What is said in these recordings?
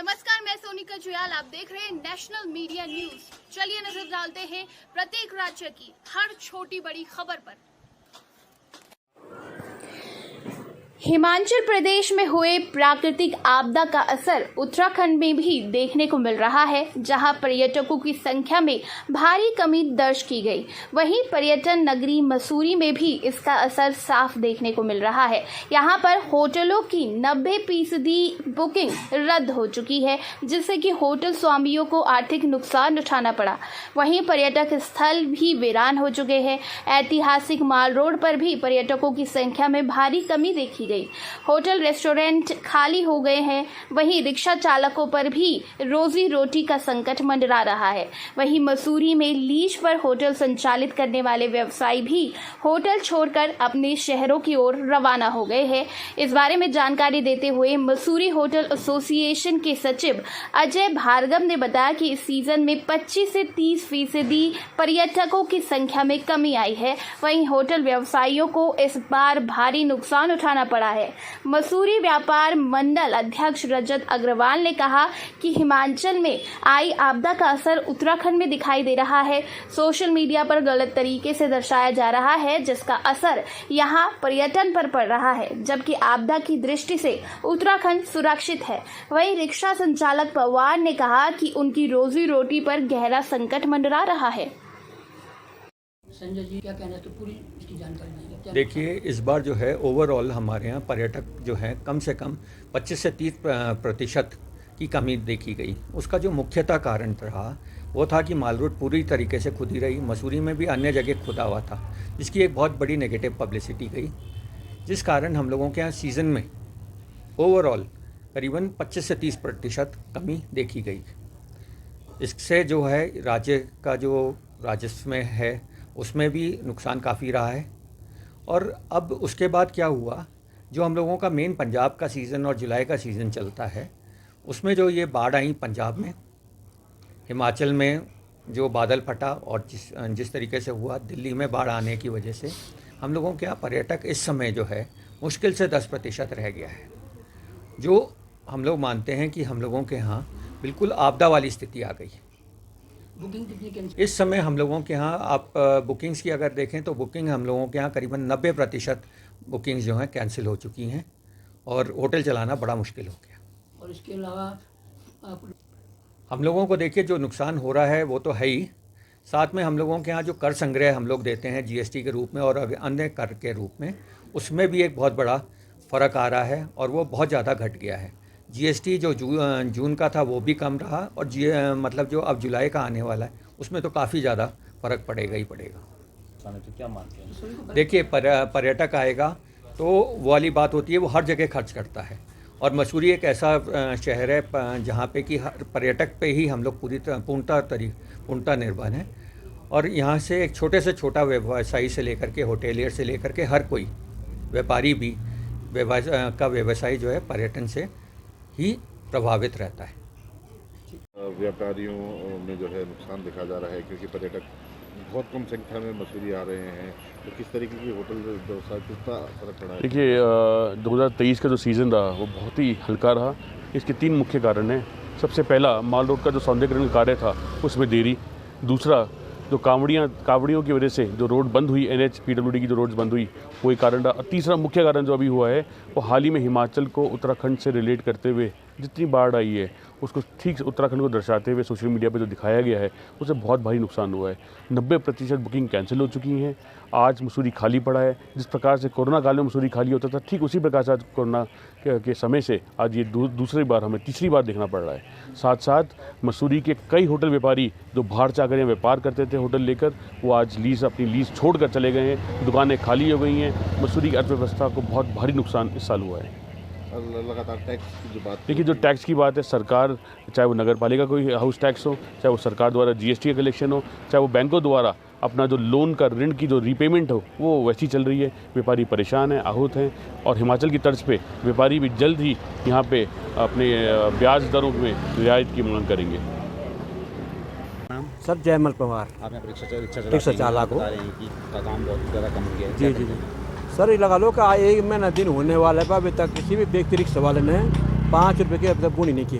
नमस्कार, मैं सोनिका जुयाल। आप देख रहे हैं नेशनल मीडिया न्यूज। चलिए नजर डालते हैं प्रत्येक राज्य की हर छोटी बड़ी खबर पर। हिमाचल प्रदेश में हुए प्राकृतिक आपदा का असर उत्तराखंड में भी देखने को मिल रहा है, जहां पर्यटकों की संख्या में भारी कमी दर्ज की गई। वहीं पर्यटन नगरी मसूरी में भी इसका असर साफ देखने को मिल रहा है। यहां पर होटलों की 90% बुकिंग रद्द हो चुकी है, जिससे कि होटल स्वामियों को आर्थिक नुकसान उठाना पड़ा। वहीं पर्यटक स्थल भी वीरान हो चुके हैं। ऐतिहासिक माल रोड पर भी पर्यटकों की संख्या में भारी कमी देखी गई। होटल रेस्टोरेंट खाली हो गए हैं। वहीं रिक्शा चालकों पर भी रोजी रोटी का संकट मंडरा रहा है। वहीं मसूरी में लीज पर होटल संचालित करने वाले व्यवसायी भी होटल छोड़कर अपने शहरों की ओर रवाना हो गए हैं। इस बारे में जानकारी देते हुए मसूरी होटल एसोसिएशन के सचिव अजय भार्गव ने बताया कि इस सीजन में 25 से 30% पर्यटकों की संख्या में कमी आई है। वहीं होटल व्यवसायियों को इस बार भारी नुकसान उठाना पड़ा है। मसूरी व्यापार मंडल अध्यक्ष रजत अग्रवाल ने कहा कि हिमाचल में आई आपदा का असर उत्तराखंड में दिखाई दे रहा है। सोशल मीडिया पर गलत तरीके से दर्शाया जा रहा है, जिसका असर यहां पर्यटन पर पड़ रहा है, जबकि आपदा की दृष्टि से उत्तराखंड सुरक्षित है। वहीं रिक्शा संचालक पवार ने कहा कि उनकी रोजी रोटी पर गहरा संकट मंडरा रहा है। संजय जी क्या कहना है, तो पूरी इसकी जानकारी देंगे। देखिए, इस बार जो है ओवरऑल हमारे यहाँ पर्यटक जो हैं कम से कम 25 से 30% की कमी देखी गई। उसका जो मुख्यतः कारण रहा वो था कि माल रोड पूरी तरीके से खुदी रही। मसूरी में भी अन्य जगह खुदा हुआ था, जिसकी एक बहुत बड़ी नेगेटिव पब्लिसिटी गई, जिस कारण हम लोगों के यहाँ सीज़न में ओवरऑल करीबन 25 से 30% कमी देखी गई। इससे जो है राज्य का जो राजस्व में है उसमें भी नुकसान काफ़ी रहा है। और अब उसके बाद क्या हुआ, जो हम लोगों का मेन पंजाब का सीज़न और जुलाई का सीज़न चलता है, उसमें जो ये बाढ़ आई पंजाब में, हिमाचल में जो बादल फटा और जिस तरीके से हुआ, दिल्ली में बाढ़ आने की वजह से हम लोगों के यहाँ पर्यटक इस समय जो है मुश्किल से 10% रह गया है। जो हम लोग मानते हैं कि हम लोगों के यहाँ बिल्कुल आपदा वाली स्थिति आ गई है। बुकिंग कितनी कैंसिल? इस समय हम लोगों के यहाँ आप बुकिंग्स की अगर देखें तो बुकिंग हम लोगों के यहाँ करीबन 90% बुकिंग्स जो हैं कैंसिल हो चुकी हैं और होटल चलाना बड़ा मुश्किल हो गया। और इसके अलावा हम लोगों को देखिए जो नुकसान हो रहा है वो तो है ही, साथ में हम लोगों के यहाँ जो कर संग्रह हम लोग देते हैं जीएसटी के रूप में और अन्य कर के रूप में, उसमें भी एक बहुत बड़ा फ़र्क आ रहा है और वो बहुत ज़्यादा घट गया है। जीएसटी जो जून का था वो भी कम रहा और मतलब जो अब जुलाई का आने वाला है उसमें तो काफ़ी ज़्यादा फ़र्क पड़ेगा ही पड़ेगा। तो क्या मानते हैं? देखिए, पर्यटक आएगा तो वो वाली बात होती है, वो हर जगह खर्च करता है और मसूरी एक ऐसा शहर है जहाँ पे कि हर पर्यटक पे ही हम लोग पूर्णतः निर्भर हैं। और यहाँ से एक छोटे से छोटा व्यवसायी से लेकर के होटेलियर से लेकर के हर कोई व्यापारी भी व्यवसाय जो है पर्यटन से ही प्रभावित रहता है। व्यापारियों में जो है नुकसान देखा जा रहा है, क्योंकि पर्यटक बहुत कम संख्या में मसूरी आ रहे हैं। तो किस तरीके की होटल व्यवसाय कितना फर्क पड़ा है? देखिए, 2023 का जो सीज़न रहा वो बहुत ही हल्का रहा। इसके 3 मुख्य कारण हैं। सबसे पहला, माल रोड का जो सौंदर्यीकरण कार्य था उसमें देरी। दूसरा, जो कावड़ियों की वजह से जो रोड बंद हुई, NH PWD की जो रोड्स बंद हुई, वो एक कारण रहा। और तीसरा मुख्य कारण जो अभी हुआ है वो हाल ही में हिमाचल को उत्तराखंड से रिलेट करते हुए जितनी बाढ़ आई है उसको ठीक उत्तराखंड को दर्शाते हुए सोशल मीडिया पे जो दिखाया गया है उससे बहुत भारी नुकसान हुआ है। 90% बुकिंग कैंसिल हो चुकी हैं। आज मसूरी खाली पड़ा है। जिस प्रकार से कोरोना काल में मसूरी खाली होता था, ठीक उसी प्रकार से आज कोरोना के समय से आज ये तीसरी बार देखना पड़ रहा है। साथ साथ मसूरी के कई होटल व्यापारी जो बाहर से आकर व्यापार करते थे होटल लेकर, वो आज अपनी लीज छोड़ कर चले गए हैं। दुकानें खाली हो गई हैं। मसूरी की अर्थव्यवस्था को बहुत भारी नुकसान इस साल हुआ है। लगातार टैक्स की जो बात, देखिए, जो टैक्स की बात है, सरकार चाहे वो नगर पालिका कोई हाउस टैक्स हो, चाहे वो सरकार द्वारा GST का कलेक्शन हो, चाहे वो बैंकों द्वारा अपना जो लोन का ऋण की जो रीपेमेंट हो, वो वैसी चल रही है। व्यापारी परेशान हैं, आहत हैं और हिमाचल की तर्ज पे व्यापारी भी जल्द ही यहाँ पे अपने ब्याज दरों में रियायत की मांग करेंगे। सर, जयमल पवार। आप यहाँ पर रिक्शा चालक बता रहे हैं कि काम बहुत ज़्यादा कम हो गया है। जी। सर, ये लगा लो कि 1 महीना दिन होने वाला है, अभी तक किसी भी व्यक्ति रिक्शा वाले ने 5 रुपये की अभी तक बोनी नहीं की।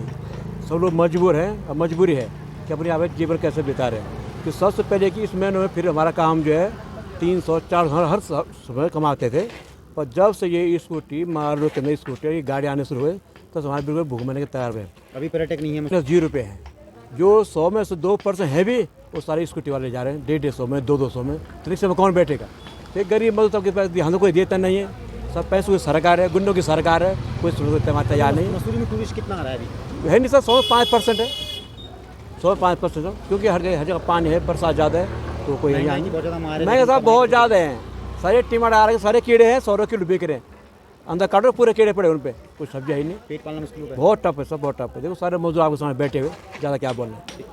सब लोग मजबूर हैं और मजबूरी है कि अपने आप जीवन कैसे बिता रहे हैं। कि सबसे पहले कि इस महीने में फिर हमारा काम जो है 300-400 हर समय कमाते थे, पर जब से ये स्कूटी माल रोड के अंदर स्कूटी ये गाड़ी आने शुरू हुए तो हमारे बिल्कुल भूख मरने के तैयार हुए। अभी पर्यटक नहीं है। 0 है, जो 100 में से 2% है भी वो सारे स्कूटी वाले जा रहे हैं 150 में 200 में। तो रिक्शे में कौन बैठेगा? एक गरीब मजदूर के पास ध्यान कोई देता नहीं है, सब पैसों की सरकार है, गुंडों की सरकार है, कोई सुनने तैयार नहीं। मसूरी में टूरिस्ट कितना आ रहा है अभी? है नहीं सर, 105% है, 105%, क्योंकि हर जगह पानी है, बरसात ज़्यादा है तो कोई यहाँ नहीं। महंगे साहब बहुत ज़्यादा हैं, सारे टिमाटर आ रहे हैं, सारे कीड़े हैं, 100 किलो बिक रहे हैं, अंदर काटो पूरे कीड़े पड़े उन पर, कुछ सब्जी है ही नहीं। पेट पालना मुश्किल होगा। बहुत टफ है सब, बहुत टफ है। देखो सारे मजदूर आपके सामने बैठे हुए, ज़्यादा क्या बोलना है।